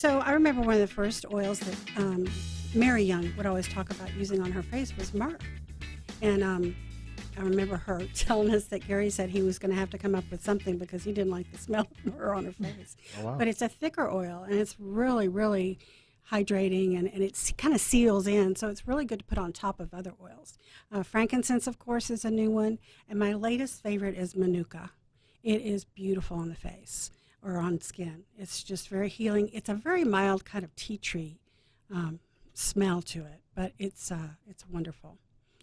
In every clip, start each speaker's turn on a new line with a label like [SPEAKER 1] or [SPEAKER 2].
[SPEAKER 1] So I remember one of the first oils that Mary Young would always talk about using on her face was myrrh. And I remember her telling us that Gary said he was going to have to come up with something because he didn't like the smell of myrrh on her face.
[SPEAKER 2] Oh, wow.
[SPEAKER 1] But it's a thicker oil, and it's really, really hydrating, and it kind of seals in, so it's really good to put on top of other oils. Frankincense, of course, is a new one, and my latest favorite is Manuka. It is beautiful on the face or on skin. It's just very healing. It's a very mild kind of tea tree smell to it, but it's wonderful.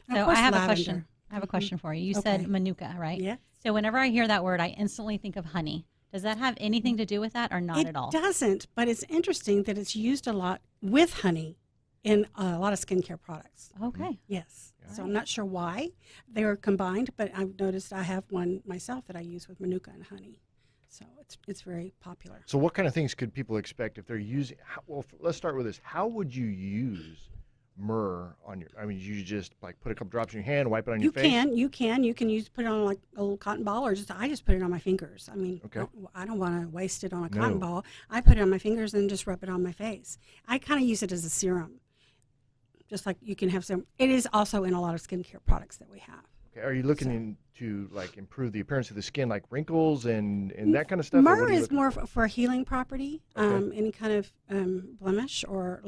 [SPEAKER 1] And
[SPEAKER 3] So
[SPEAKER 1] of course,
[SPEAKER 3] I have
[SPEAKER 1] lavender.
[SPEAKER 3] a question. I have a question for you. You
[SPEAKER 1] Okay.
[SPEAKER 3] said Manuka, right?
[SPEAKER 1] Yeah.
[SPEAKER 3] So whenever I hear that word, I instantly think of honey. Does that have anything to do with that or not at all?
[SPEAKER 1] It doesn't, but it's interesting that it's used a lot with honey in a lot of skincare products.
[SPEAKER 3] Okay.
[SPEAKER 1] Yes.
[SPEAKER 2] Yeah.
[SPEAKER 1] So I'm not sure why they are combined, but I've noticed I have one myself that I use with Manuka and honey. So it's very popular.
[SPEAKER 2] So what kind of things could people expect if they're using, let's start with this. How would you use myrrh on your, I mean, you just like put a couple drops in your hand, wipe it on your face?
[SPEAKER 1] You can use put it on like a little cotton ball, or I just put it on my fingers. I mean,
[SPEAKER 2] Okay.
[SPEAKER 1] I don't want to waste it on a
[SPEAKER 2] No.
[SPEAKER 1] cotton ball. I put it on my fingers and just rub it on my face. I kind of use it as a serum, just like you can have some. It is also in a lot of skincare products that we have.
[SPEAKER 2] Okay. Are you looking to like improve the appearance of the skin, like wrinkles and that kind of stuff? or what
[SPEAKER 1] Myrrh
[SPEAKER 2] are you
[SPEAKER 1] is
[SPEAKER 2] looking
[SPEAKER 1] more for a healing property.
[SPEAKER 2] Okay.
[SPEAKER 1] Any kind of blemish or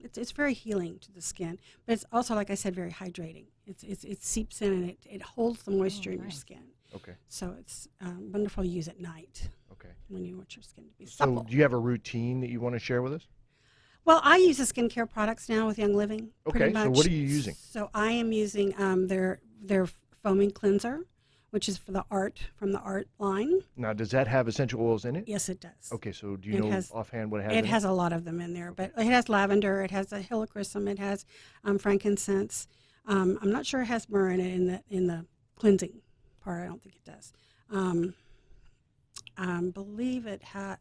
[SPEAKER 1] it's very healing to the skin. But it's also, like I said, very hydrating. It seeps in and it holds the moisture in your
[SPEAKER 3] nice.
[SPEAKER 1] skin.
[SPEAKER 2] Okay.
[SPEAKER 1] So it's wonderful to use at night
[SPEAKER 2] Okay.
[SPEAKER 1] when you want your skin to be
[SPEAKER 2] So
[SPEAKER 1] supple.
[SPEAKER 2] do you have a routine that you want to share with us?
[SPEAKER 1] Well, I use the skincare products now with Young Living. Pretty
[SPEAKER 2] Okay, so
[SPEAKER 1] much.
[SPEAKER 2] what are you using?
[SPEAKER 1] So I am using their foaming cleanser, which is from the Art line.
[SPEAKER 2] Now, does that have essential oils in it?
[SPEAKER 1] Yes, it does.
[SPEAKER 2] Okay, so do you
[SPEAKER 1] It
[SPEAKER 2] know
[SPEAKER 1] has-
[SPEAKER 2] offhand what it has
[SPEAKER 1] It
[SPEAKER 2] in
[SPEAKER 1] has a lot of them in there, but it has lavender, it has a helichrysum, it has frankincense. I'm not sure it has myrrh in it in the cleansing part. I don't think it does. I believe it has.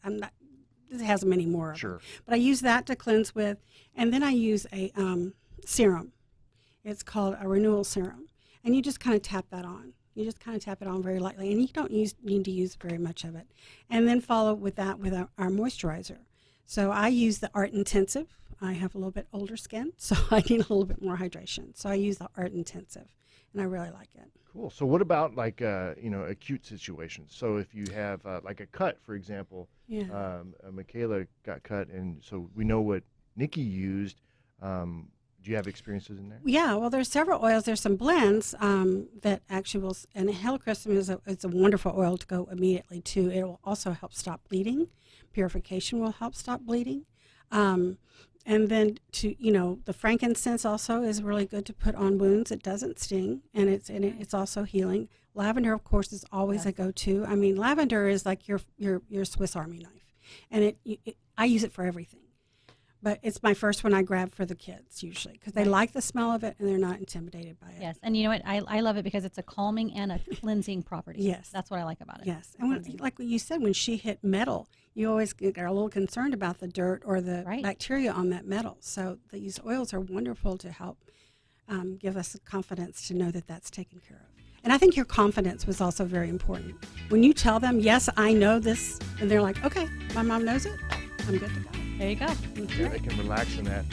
[SPEAKER 1] It has many more. Of them.
[SPEAKER 2] Sure.
[SPEAKER 1] But I use that to cleanse with, and then I use a serum. It's called a renewal serum, and you just kind of tap that on. You just kind of tap it on very lightly, and you don't need to use very much of it. And then follow with that with our moisturizer. So I use the Art Intensive. I have a little bit older skin, so I need a little bit more hydration. So I use the Art Intensive, and I really like it.
[SPEAKER 2] Cool. So what about like acute situations? So if you have like a cut, for example,
[SPEAKER 1] Yeah.
[SPEAKER 2] Michaela got cut, and so we know what Nikki used. Do you have experiences in there?
[SPEAKER 1] Yeah, well, there's several oils. There's some blends that actually will, and helichrysum is a wonderful oil to go immediately to. It will also help stop bleeding. Purification will help stop bleeding. And then the frankincense also is really good to put on wounds. It doesn't sting, and it's also healing. Lavender, of course, is always a go-to. I mean, lavender is like your Swiss Army knife, and I use it for everything. But it's my first one I grab for the kids usually because they like the smell of it and they're not intimidated by it.
[SPEAKER 3] Yes. And you know what? I love it because it's a calming and a cleansing property.
[SPEAKER 1] Yes.
[SPEAKER 3] That's what I like about it.
[SPEAKER 1] Yes, and like what you said, when she hit metal, you always are a little concerned about the dirt or the
[SPEAKER 3] Right.
[SPEAKER 1] bacteria on that metal. So these oils are wonderful to help give us confidence to know that that's taken care of. And I think your confidence was also very important. When you tell them, yes, I know this, and they're like, okay, my mom knows it, I'm good to go.
[SPEAKER 3] There you go.
[SPEAKER 2] Yeah, they can relax in that.